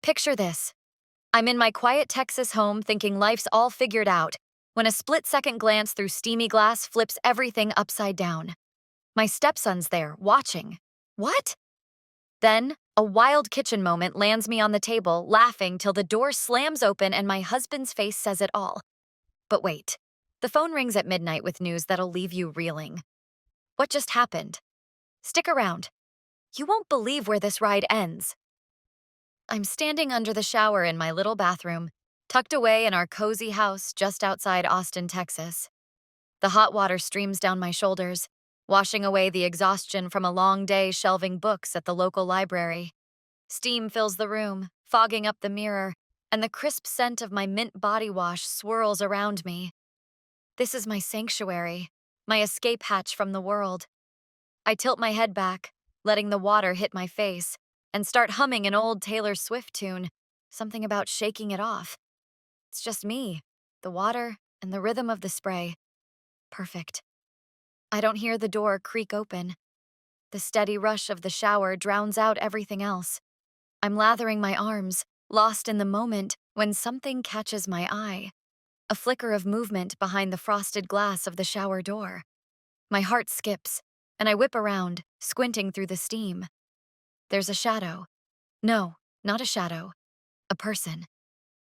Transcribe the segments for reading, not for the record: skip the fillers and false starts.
Picture this. I'm in my quiet Texas home thinking life's all figured out, when a split-second glance through steamy glass flips everything upside down. My stepson's there, watching. What? Then, a wild kitchen moment lands me on the table, laughing till the door slams open and my husband's face says it all. But wait. The phone rings at midnight with news that'll leave you reeling. What just happened? Stick around. You won't believe where this ride ends. I'm standing under the shower in my little bathroom, tucked away in our cozy house just outside Austin, Texas. The hot water streams down my shoulders, washing away the exhaustion from a long day shelving books at the local library. Steam fills the room, fogging up the mirror, and the crisp scent of my mint body wash swirls around me. This is my sanctuary, my escape hatch from the world. I tilt my head back, letting the water hit my face, and start humming an old Taylor Swift tune, something about shaking it off. It's just me, the water, and the rhythm of the spray. Perfect. I don't hear the door creak open. The steady rush of the shower drowns out everything else. I'm lathering my arms, lost in the moment, when something catches my eye. A flicker of movement behind the frosted glass of the shower door. My heart skips, and I whip around, squinting through the steam. There's a shadow. No, not a shadow. A person.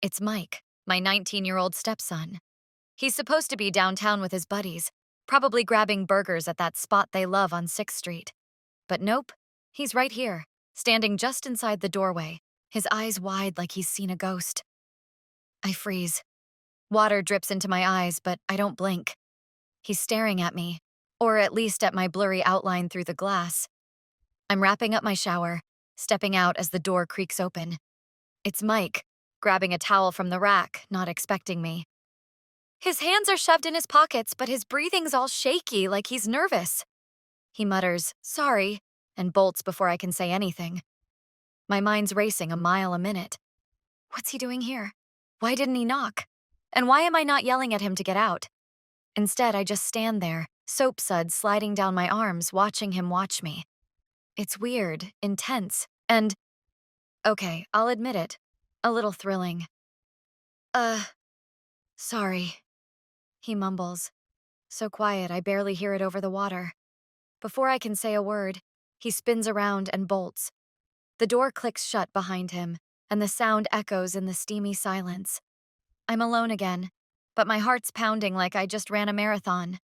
It's Mike, my 19-year-old stepson. He's supposed to be downtown with his buddies, probably grabbing burgers at that spot they love on 6th Street. But nope, he's right here, standing just inside the doorway, his eyes wide like he's seen a ghost. I freeze. Water drips into my eyes, but I don't blink. He's staring at me, or at least at my blurry outline through the glass. I'm wrapping up my shower, stepping out as the door creaks open. It's Mike, grabbing a towel from the rack, not expecting me. His hands are shoved in his pockets, but his breathing's all shaky, like he's nervous. He mutters, "Sorry," and bolts before I can say anything. My mind's racing a mile a minute. What's he doing here? Why didn't he knock? And why am I not yelling at him to get out? Instead, I just stand there, soap suds sliding down my arms, watching him watch me. It's weird, intense, and, okay, I'll admit it, a little thrilling. Sorry, he mumbles. So quiet, I barely hear it over the water. Before I can say a word, he spins around and bolts. The door clicks shut behind him, and the sound echoes in the steamy silence. I'm alone again, but my heart's pounding like I just ran a marathon.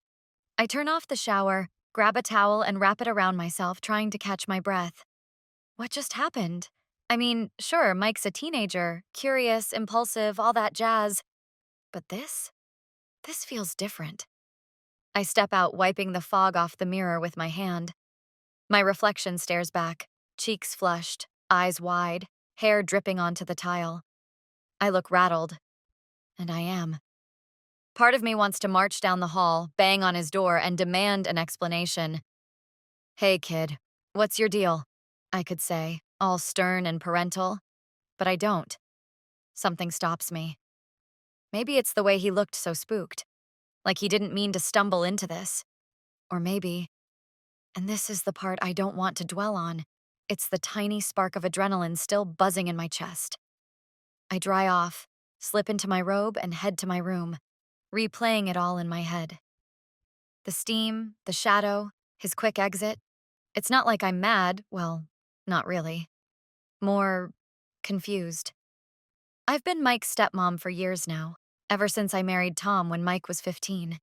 I turn off the shower, grab a towel, and wrap it around myself, trying to catch my breath. What just happened? I mean, sure, Mike's a teenager, curious, impulsive, all that jazz. But this? This feels different. I step out, wiping the fog off the mirror with my hand. My reflection stares back, cheeks flushed, eyes wide, hair dripping onto the tile. I look rattled, and I am. Part of me wants to march down the hall, bang on his door, and demand an explanation. "Hey, kid, what's your deal?" I could say, all stern and parental. But I don't. Something stops me. Maybe it's the way he looked so spooked, like he didn't mean to stumble into this. Or maybe, and this is the part I don't want to dwell on, it's the tiny spark of adrenaline still buzzing in my chest. I dry off, slip into my robe, and head to my room, replaying it all in my head. The steam, the shadow, his quick exit. It's not like I'm mad, well, not really. More confused. I've been Mike's stepmom for years now, ever since I married Tom when Mike was 15.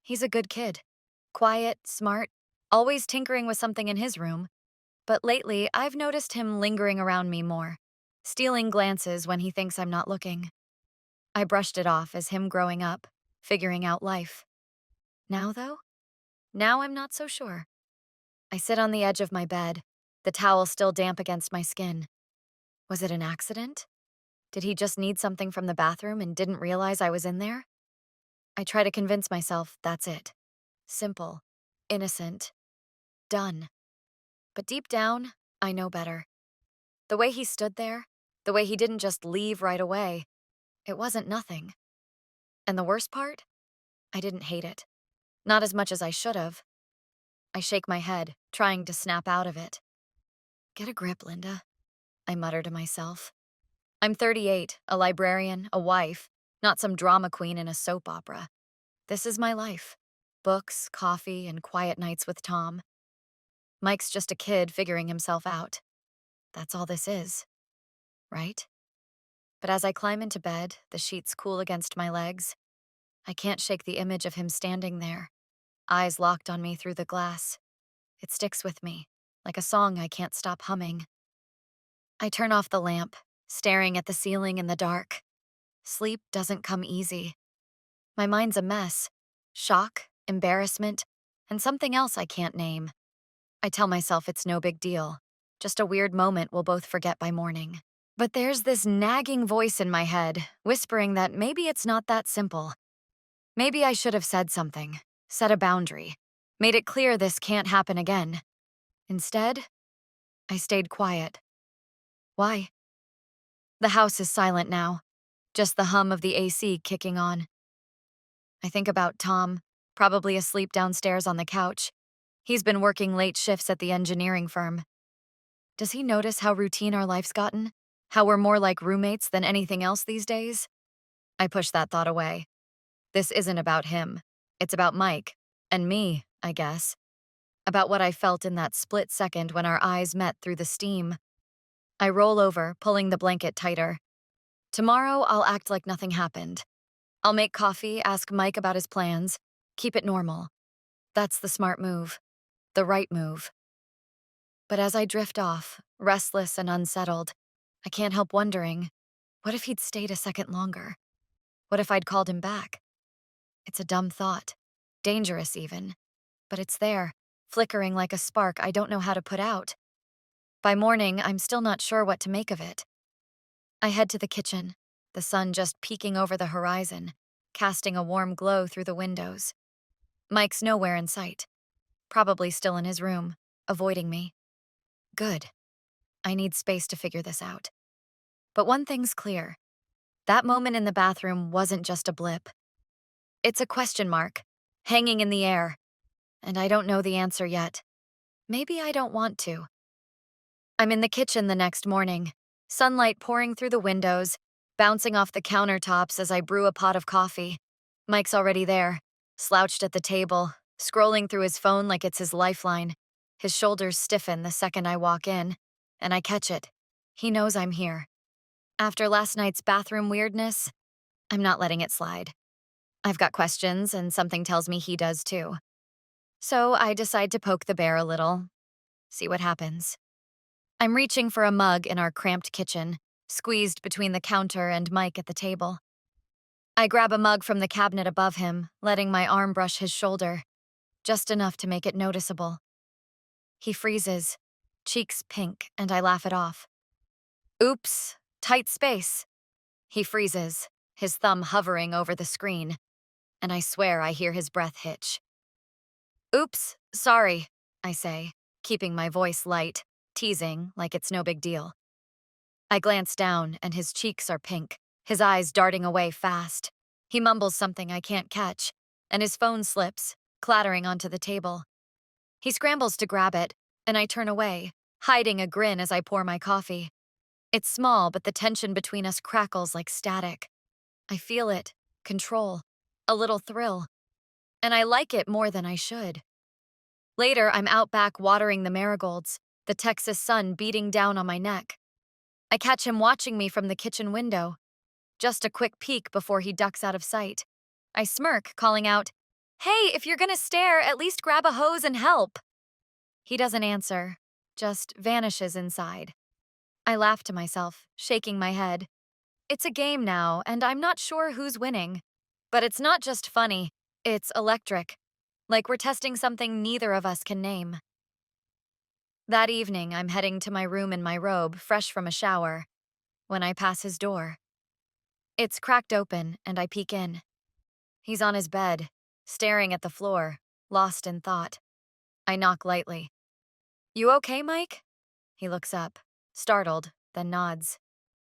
He's a good kid. Quiet, smart, always tinkering with something in his room. But lately, I've noticed him lingering around me more, stealing glances when he thinks I'm not looking. I brushed it off as him growing up, figuring out life. Now, though? Now I'm not so sure. I sit on the edge of my bed, the towel still damp against my skin. Was it an accident? Did he just need something from the bathroom and didn't realize I was in there? I try to convince myself that's it. Simple, innocent, done. But deep down, I know better. The way he stood there, the way he didn't just leave right away, it wasn't nothing. And the worst part? I didn't hate it. Not as much as I should have. I shake my head, trying to snap out of it. Get a grip, Linda, I mutter to myself. I'm 38, a librarian, a wife, not some drama queen in a soap opera. This is my life. Books, coffee, and quiet nights with Tom. Mike's just a kid figuring himself out. That's all this is, right? But as I climb into bed, the sheets cool against my legs, I can't shake the image of him standing there, eyes locked on me through the glass. It sticks with me, like a song I can't stop humming. I turn off the lamp, staring at the ceiling in the dark. Sleep doesn't come easy. My mind's a mess. Shock, embarrassment, and something else I can't name. I tell myself it's no big deal. Just a weird moment we'll both forget by morning. But there's this nagging voice in my head, whispering that maybe it's not that simple. Maybe I should have said something, set a boundary, made it clear this can't happen again. Instead, I stayed quiet. Why? The house is silent now, just the hum of the AC kicking on. I think about Tom, probably asleep downstairs on the couch. He's been working late shifts at the engineering firm. Does he notice how routine our life's gotten? How we're more like roommates than anything else these days? I push that thought away. This isn't about him. It's about Mike. And me, I guess. About what I felt in that split second when our eyes met through the steam. I roll over, pulling the blanket tighter. Tomorrow, I'll act like nothing happened. I'll make coffee, ask Mike about his plans, keep it normal. That's the smart move. The right move. But as I drift off, restless and unsettled, I can't help wondering, what if he'd stayed a second longer? What if I'd called him back? It's a dumb thought. Dangerous even. But it's there, flickering like a spark I don't know how to put out. By morning, I'm still not sure what to make of it. I head to the kitchen, the sun just peeking over the horizon, casting a warm glow through the windows. Mike's nowhere in sight. Probably still in his room, avoiding me. Good. I need space to figure this out. But one thing's clear. That moment in the bathroom wasn't just a blip. It's a question mark, hanging in the air. And I don't know the answer yet. Maybe I don't want to. I'm in the kitchen the next morning, sunlight pouring through the windows, bouncing off the countertops as I brew a pot of coffee. Mike's already there, slouched at the table, scrolling through his phone like it's his lifeline. His shoulders stiffen the second I walk in, and I catch it. He knows I'm here. After last night's bathroom weirdness, I'm not letting it slide. I've got questions, and something tells me he does too. So I decide to poke the bear a little, see what happens. I'm reaching for a mug in our cramped kitchen, squeezed between the counter and Mike at the table. I grab a mug from the cabinet above him, letting my arm brush his shoulder, just enough to make it noticeable. He freezes, cheeks pink, and I laugh it off. Oops, tight space. He freezes, his thumb hovering over the screen, and I swear I hear his breath hitch. Oops, sorry, I say, keeping my voice light, teasing like it's no big deal. I glance down, and his cheeks are pink, his eyes darting away fast. He mumbles something I can't catch, and his phone slips, clattering onto the table. He scrambles to grab it, and I turn away, hiding a grin as I pour my coffee. It's small, but the tension between us crackles like static. I feel it, control, a little thrill. And I like it more than I should. Later, I'm out back watering the marigolds, the Texas sun beating down on my neck. I catch him watching me from the kitchen window. Just a quick peek before he ducks out of sight. I smirk, calling out, "Hey, if you're gonna stare, at least grab a hose and help." He doesn't answer, just vanishes inside. I laugh to myself, shaking my head. It's a game now, and I'm not sure who's winning. But it's not just funny, it's electric. Like we're testing something neither of us can name. That evening, I'm heading to my room in my robe, fresh from a shower, when I pass his door. It's cracked open, and I peek in. He's on his bed, staring at the floor, lost in thought. I knock lightly. "You okay, Mike?" He looks up, startled, then nods.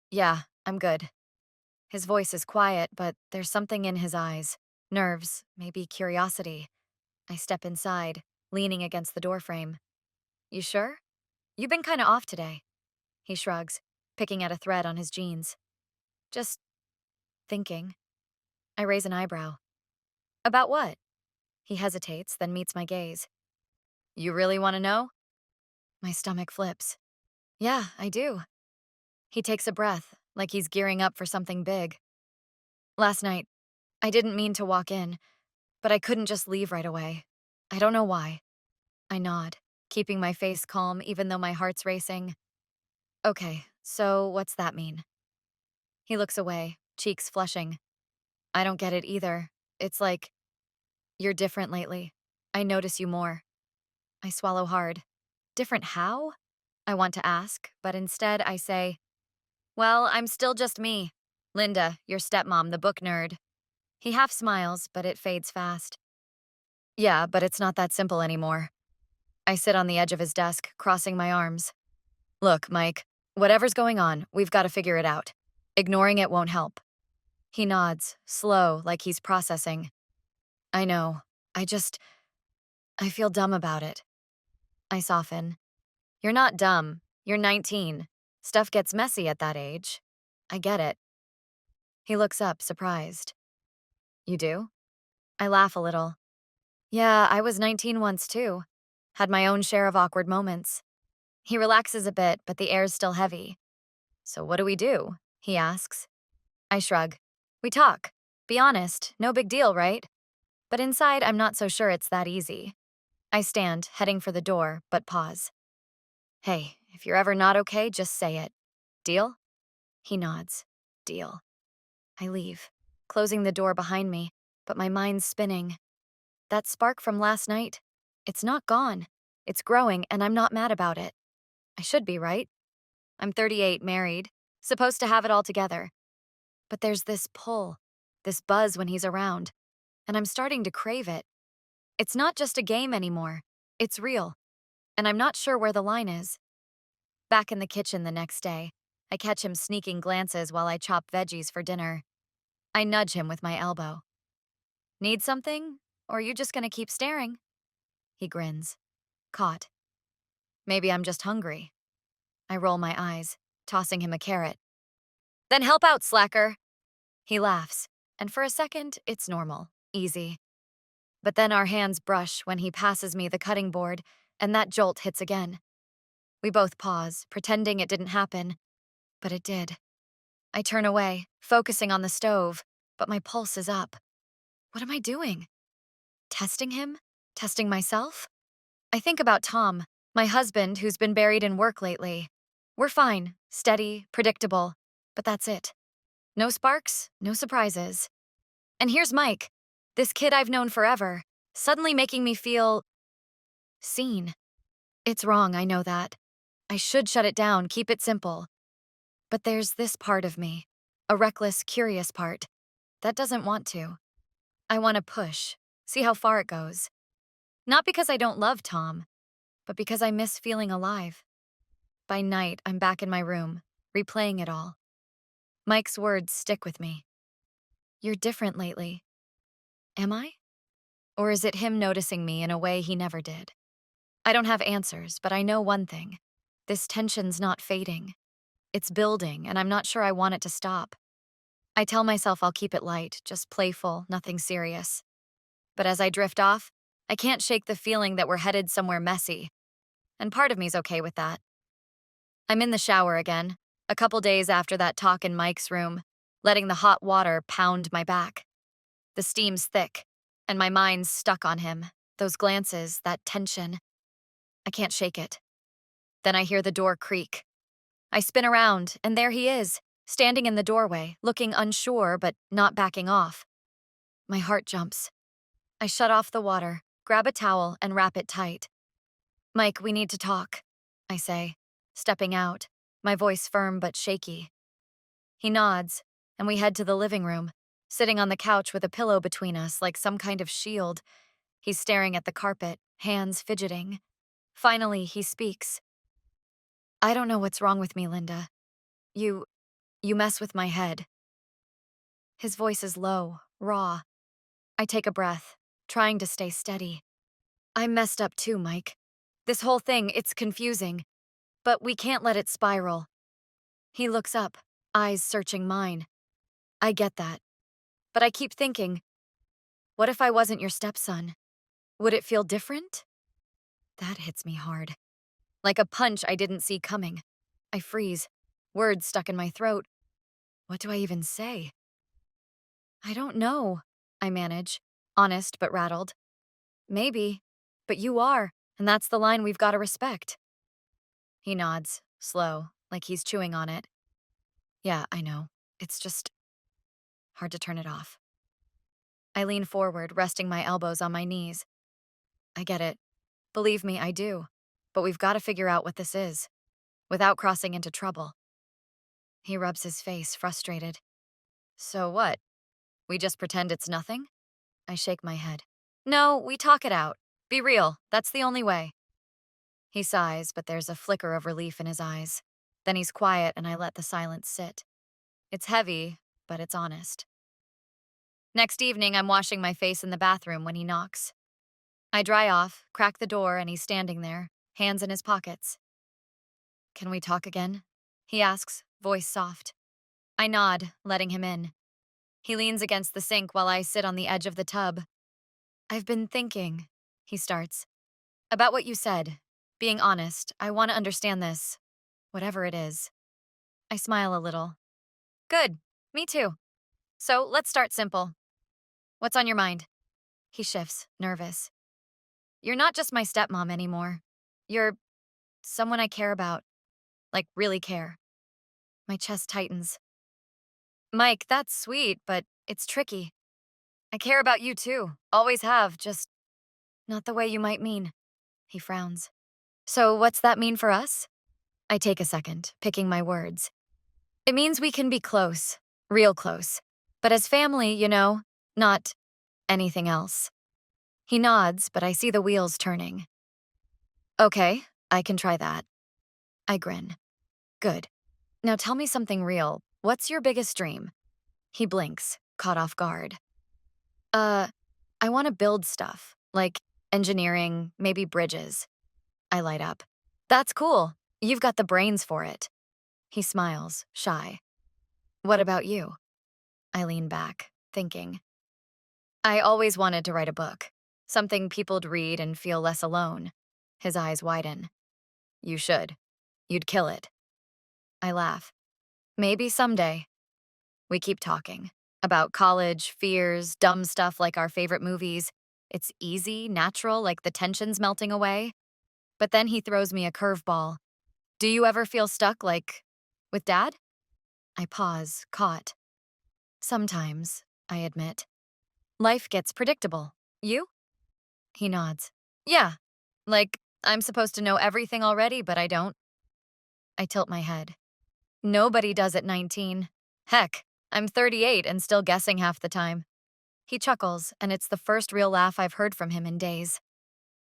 "Yeah, I'm good." His voice is quiet, but there's something in his eyes. Nerves, maybe curiosity. I step inside, leaning against the doorframe. "You sure? You've been kinda off today." He shrugs. picking at a thread on his jeans. Just thinking. I raise an eyebrow. About what? He hesitates, then meets my gaze. You really want to know? My stomach flips. Yeah, I do. He takes a breath, like he's gearing up for something big. Last night, I didn't mean to walk in, but I couldn't just leave right away. I don't know why. I nod, keeping my face calm even though my heart's racing. Okay, so what's that mean? He looks away, cheeks flushing. I don't get it either. It's like, you're different lately. I notice you more. I swallow hard. Different how? I want to ask, but instead I say, well, I'm still just me. Linda, your stepmom, the book nerd. He half smiles, but it fades fast. Yeah, but it's not that simple anymore. I sit on the edge of his desk, crossing my arms. Look, Mike, whatever's going on, we've got to figure it out. Ignoring it won't help. He nods, slow, like he's processing. I know. I feel dumb about it. I soften. You're not dumb. You're 19. Stuff gets messy at that age. I get it. He looks up, surprised. You do? I laugh a little. Yeah, I was 19 once too. Had my own share of awkward moments. He relaxes a bit, but the air's still heavy. So what do? He asks. I shrug. We talk. Be honest, no big deal, right? But inside, I'm not so sure it's that easy. I stand, heading for the door, but pause. Hey, if you're ever not okay, just say it. Deal? He nods. Deal. I leave, closing the door behind me, but my mind's spinning. That spark from last night, it's not gone. It's growing, and I'm not mad about it. I should be, right? I'm 38, married, supposed to have it all together. But there's this pull, this buzz when he's around, and I'm starting to crave it. It's not just a game anymore. It's real, and I'm not sure where the line is. Back in the kitchen the next day, I catch him sneaking glances while I chop veggies for dinner. I nudge him with my elbow. Need something? Or are you just gonna keep staring? He grins. Caught. Maybe I'm just hungry. I roll my eyes, tossing him a carrot. Then help out, slacker. He laughs, and for a second, it's normal, easy. But then our hands brush when he passes me the cutting board, and that jolt hits again. We both pause, pretending it didn't happen, but it did. I turn away, focusing on the stove, but my pulse is up. What am I doing? Testing him? Testing myself? I think about Tom, my husband who's been buried in work lately. We're fine, steady, predictable, but that's it. No sparks, no surprises. And here's Mike, this kid I've known forever, suddenly making me feel seen. It's wrong, I know that. I should shut it down, keep it simple. But there's this part of me, a reckless, curious part, that doesn't want to. I want to push, see how far it goes. Not because I don't love Tom, but because I miss feeling alive. By night, I'm back in my room, replaying it all. Mike's words stick with me. You're different lately. Am I? Or is it him noticing me in a way he never did? I don't have answers, but I know one thing. This tension's not fading. It's building, and I'm not sure I want it to stop. I tell myself I'll keep it light, just playful, nothing serious. But as I drift off, I can't shake the feeling that we're headed somewhere messy. And part of me's okay with that. I'm in the shower again, a couple days after that talk in Mike's room, letting the hot water pound my back. The steam's thick, and my mind's stuck on him, those glances, that tension. I can't shake it. Then I hear the door creak. I spin around, and there he is, standing in the doorway, looking unsure but not backing off. My heart jumps. I shut off the water, grab a towel, and wrap it tight. Mike, we need to talk, I say, stepping out, my voice firm but shaky. He nods, and we head to the living room, sitting on the couch with a pillow between us like some kind of shield. He's staring at the carpet, hands fidgeting. Finally, he speaks. I don't know what's wrong with me, Linda. You mess with my head. His voice is low, raw. I take a breath, trying to stay steady. I'm messed up too, Mike. This whole thing, it's confusing. But we can't let it spiral. He looks up, eyes searching mine. I get that. But I keep thinking, what if I wasn't your stepson? Would it feel different? That hits me hard. Like a punch I didn't see coming. I freeze, words stuck in my throat. What do I even say? I don't know, I manage, honest but rattled. Maybe, but you are, and that's the line we've got to respect. He nods, slow, like he's chewing on it. Yeah, I know. It's just hard to turn it off. I lean forward, resting my elbows on my knees. I get it. Believe me, I do. But we've got to figure out what this is, without crossing into trouble. He rubs his face, frustrated. So what? We just pretend it's nothing? I shake my head. No, we talk it out. Be real. That's the only way. He sighs, but there's a flicker of relief in his eyes. Then he's quiet and I let the silence sit. It's heavy, but it's honest. Next evening, I'm washing my face in the bathroom when he knocks. I dry off, crack the door, and he's standing there, hands in his pockets. Can we talk again? He asks, voice soft. I nod, letting him in. He leans against the sink while I sit on the edge of the tub. I've been thinking, he starts, about what you said. Being honest, I want to understand this, whatever it is. I smile a little. Good, me too. So let's start simple. What's on your mind? He shifts, nervous. You're not just my stepmom anymore. You're someone I care about, like really care. My chest tightens. Mike, that's sweet, but it's tricky. I care about you too, always have, just not the way you might mean. He frowns. So what's that mean for us? I take a second, picking my words. It means we can be close, real close. But as family, not anything else. He nods, but I see the wheels turning. Okay, I can try that. I grin. Good. Now tell me something real. What's your biggest dream? He blinks, caught off guard. I want to build stuff, like engineering, maybe bridges. I light up. That's cool. You've got the brains for it. He smiles, shy. What about you? I lean back, thinking. I always wanted to write a book, something people'd read and feel less alone. His eyes widen. You should. You'd kill it. I laugh. Maybe someday. We keep talking. About college, fears, dumb stuff like our favorite movies. It's easy, natural, like the tension's melting away. But then he throws me a curveball. Do you ever feel stuck, like, with Dad? I pause, caught. Sometimes, I admit. Life gets predictable. You? He nods. Yeah. Like, I'm supposed to know everything already, but I don't. I tilt my head. Nobody does at 19. Heck, I'm 38 and still guessing half the time. He chuckles, and it's the first real laugh I've heard from him in days.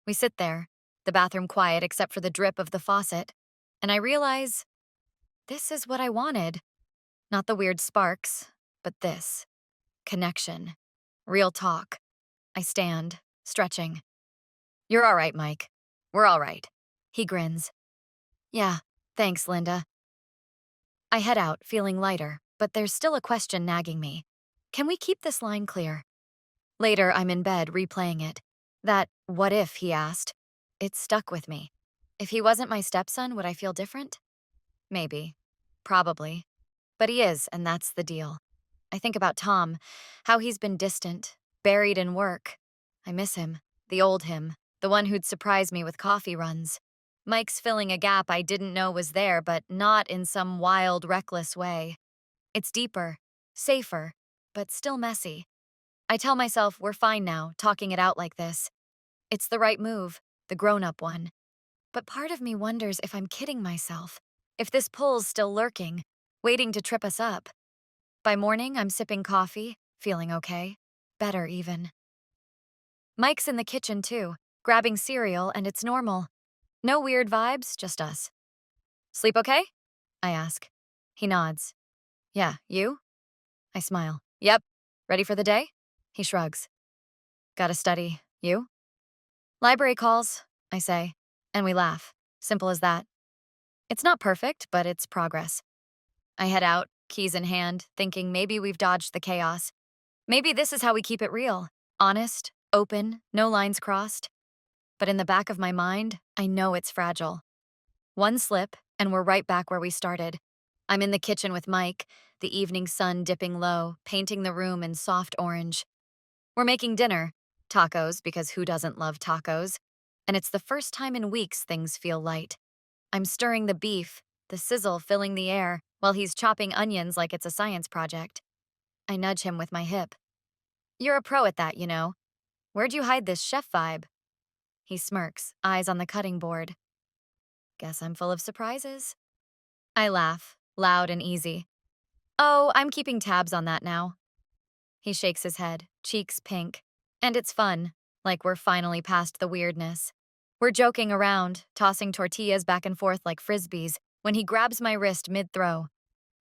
We sit there, the bathroom quiet except for the drip of the faucet, and I realize this is what I wanted. Not the weird sparks, but this. Connection. Real talk. I stand, stretching. You're all right, Mike. We're all right. He grins. Yeah, thanks, Linda. I head out, feeling lighter, but there's still a question nagging me. Can we keep this line clear? Later, I'm in bed, replaying it. That what if, he asked. It stuck with me. If he wasn't my stepson, would I feel different? Maybe. Probably. But he is, and that's the deal. I think about Tom, how he's been distant, buried in work. I miss him, the old him, the one who'd surprise me with coffee runs. Mike's filling a gap I didn't know was there, but not in some wild, reckless way. It's deeper, safer, but still messy. I tell myself we're fine now, talking it out like this. It's the right move, the grown-up one. But part of me wonders if I'm kidding myself, if this pull's still lurking, waiting to trip us up. By morning, I'm sipping coffee, feeling okay. Better, even. Mike's in the kitchen, too, grabbing cereal, and it's normal. No weird vibes, just us. Sleep okay? I ask. He nods. Yeah, you? I smile. Yep. Ready for the day? He shrugs. Gotta study. You? Library calls, I say, and we laugh. Simple as that. It's not perfect, but it's progress. I head out, keys in hand, thinking maybe we've dodged the chaos. Maybe this is how we keep it real. Honest, open, no lines crossed. But in the back of my mind, I know it's fragile. One slip, and we're right back where we started. I'm in the kitchen with Mike, the evening sun dipping low, painting the room in soft orange. We're making dinner, tacos, because who doesn't love tacos? And it's the first time in weeks things feel light. I'm stirring the beef, the sizzle filling the air, while he's chopping onions like it's a science project. I nudge him with my hip. You're a pro at that, you know. Where'd you hide this chef vibe? He smirks, eyes on the cutting board. Guess I'm full of surprises. I laugh, loud and easy. Oh, I'm keeping tabs on that now. He shakes his head, cheeks pink. And it's fun, like we're finally past the weirdness. We're joking around, tossing tortillas back and forth like frisbees, when he grabs my wrist mid-throw.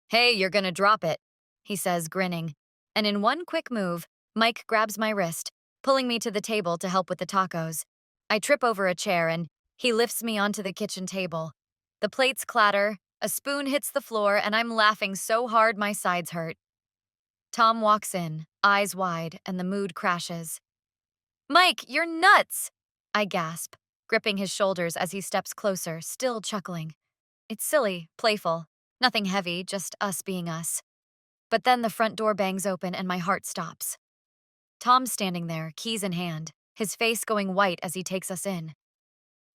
Hey, you're gonna drop it, he says, grinning. And in one quick move, Mike grabs my wrist, pulling me to the table to help with the tacos. I trip over a chair and he lifts me onto the kitchen table. The plates clatter, a spoon hits the floor, and I'm laughing so hard my sides hurt. Tom walks in, eyes wide, and the mood crashes. Mike, you're nuts! I gasp, gripping his shoulders as he steps closer, still chuckling. It's silly, playful, nothing heavy, just us being us. But then the front door bangs open and my heart stops. Tom's standing there, keys in hand, his face going white as he takes us in.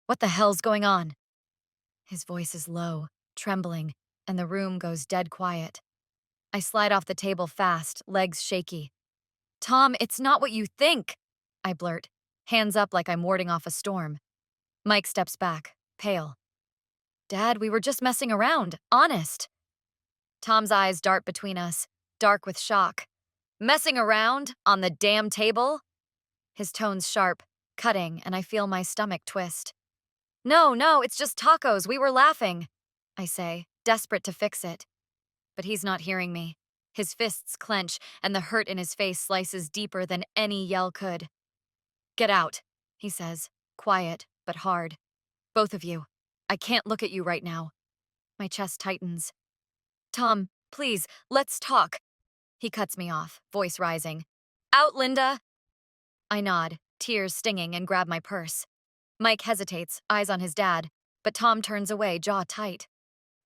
What the hell's going on? His voice is low, trembling, and the room goes dead quiet. I slide off the table fast, legs shaky. Tom, it's not what you think, I blurt, hands up like I'm warding off a storm. Mike steps back, pale. Dad, we were just messing around, honest. Tom's eyes dart between us, dark with shock. Messing around? On the damn table? His tone's sharp, cutting, and I feel my stomach twist. No, it's just tacos, we were laughing, I say, desperate to fix it. But he's not hearing me. His fists clench, and the hurt in his face slices deeper than any yell could. Get out, he says, quiet but hard. Both of you. I can't look at you right now. My chest tightens. Tom, please, let's talk. He cuts me off, voice rising. Out, Linda! I nod, tears stinging, and grab my purse. Mike hesitates, eyes on his dad, but Tom turns away, jaw tight.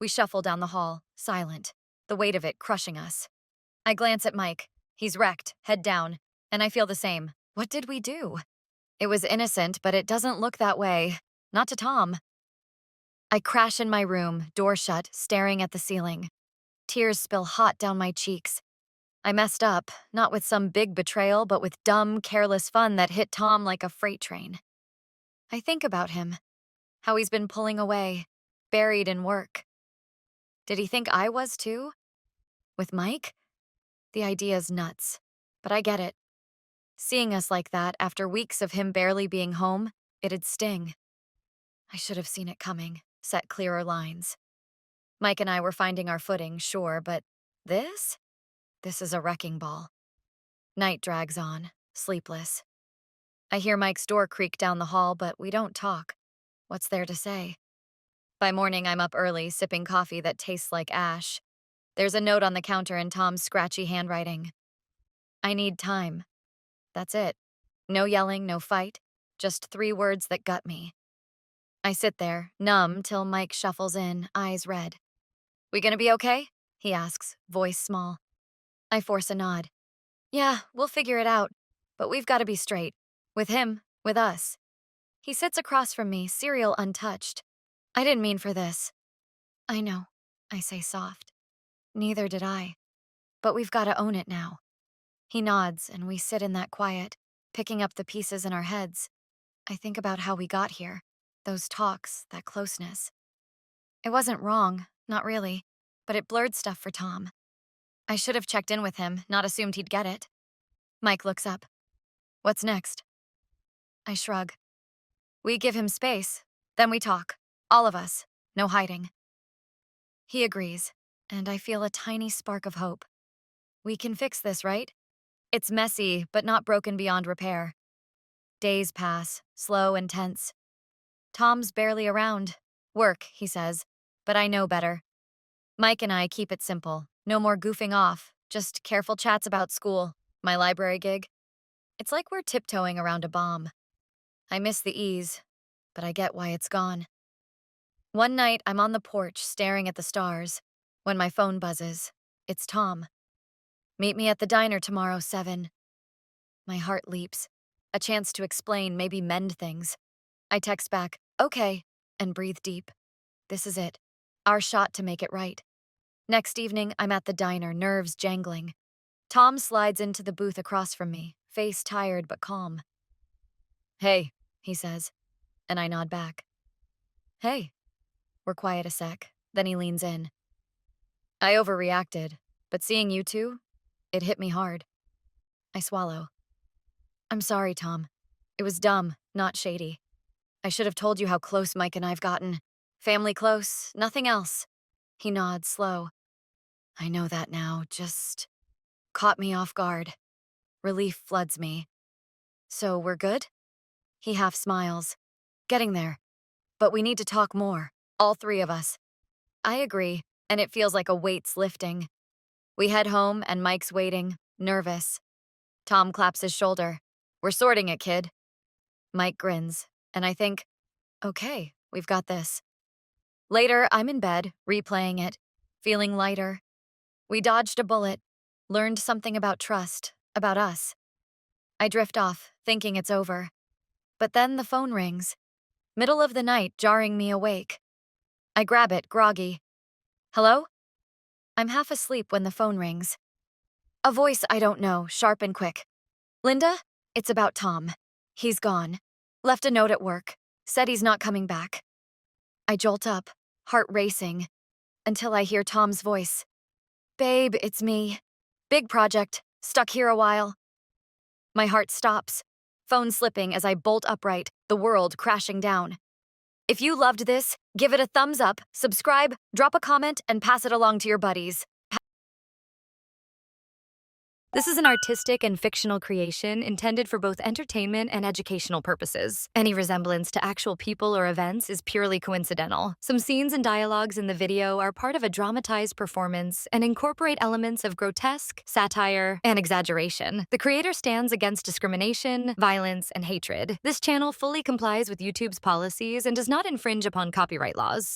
We shuffle down the hall, silent, the weight of it crushing us. I glance at Mike. He's wrecked, head down, and I feel the same. What did we do? It was innocent, but it doesn't look that way. Not to Tom. I crash in my room, door shut, staring at the ceiling. Tears spill hot down my cheeks. I messed up, not with some big betrayal, but with dumb, careless fun that hit Tom like a freight train. I think about him, how he's been pulling away, buried in work. Did he think I was too? With Mike? The idea's nuts, but I get it. Seeing us like that after weeks of him barely being home, it'd sting. I should have seen it coming, set clearer lines. Mike and I were finding our footing, sure, but this? This is a wrecking ball. Night drags on, sleepless. I hear Mike's door creak down the hall, but we don't talk. What's there to say? By morning, I'm up early, sipping coffee that tastes like ash. There's a note on the counter in Tom's scratchy handwriting. I need time. That's it. No yelling, no fight. Just 3 words that gut me. I sit there, numb, till Mike shuffles in, eyes red. We gonna be okay? He asks, voice small. I force a nod. Yeah, we'll figure it out. But we've got to be straight. With him, with us. He sits across from me, cereal untouched. I didn't mean for this. I know, I say soft. Neither did I. But we've got to own it now. He nods, and we sit in that quiet, picking up the pieces in our heads. I think about how we got here. Those talks, that closeness. It wasn't wrong, not really, but it blurred stuff for Tom. I should have checked in with him, not assumed he'd get it. Mike looks up. What's next? I shrug. We give him space, then we talk. All of us. No hiding. He agrees, and I feel a tiny spark of hope. We can fix this, right? It's messy, but not broken beyond repair. Days pass, slow and tense. Tom's barely around. Work, he says, but I know better. Mike and I keep it simple. No more goofing off, just careful chats about school, my library gig. It's like we're tiptoeing around a bomb. I miss the ease, but I get why it's gone. One night, I'm on the porch staring at the stars when my phone buzzes. It's Tom. Meet me at the diner tomorrow, 7. My heart leaps. A chance to explain, maybe mend things. I text back, okay, and breathe deep. This is it. Our shot to make it right. Next evening, I'm at the diner, nerves jangling. Tom slides into the booth across from me, face tired but calm. Hey, he says, and I nod back. Hey. We're quiet a sec, then he leans in. I overreacted, but seeing you two, it hit me hard. I swallow. I'm sorry, Tom. It was dumb, not shady. I should have told you how close Mike and I've gotten. Family close, nothing else. He nods, slow. I know that now, just caught me off guard. Relief floods me. So we're good? He half smiles. Getting there. But we need to talk more, all three of us. I agree, and it feels like a weight's lifting. We head home, and Mike's waiting, nervous. Tom claps his shoulder. We're sorting it, kid. Mike grins, and I think, okay, we've got this. Later, I'm in bed, replaying it, feeling lighter. We dodged a bullet, learned something about trust, about us. I drift off, thinking it's over. But then the phone rings. Middle of the night, jarring me awake. I grab it, groggy. Hello? I'm half asleep when the phone rings. A voice I don't know, sharp and quick. Linda? It's about Tom. He's gone. Left a note at work. Said he's not coming back. I jolt up, heart racing, until I hear Tom's voice. Babe, it's me. Big project. Stuck here a while. My heart stops. Phone slipping as I bolt upright, the world crashing down. If you loved this, give it a thumbs up, subscribe, drop a comment, and pass it along to your buddies. This is an artistic and fictional creation intended for both entertainment and educational purposes. Any resemblance to actual people or events is purely coincidental. Some scenes and dialogues in the video are part of a dramatized performance and incorporate elements of grotesque, satire, and exaggeration. The creator stands against discrimination, violence, and hatred. This channel fully complies with YouTube's policies and does not infringe upon copyright laws.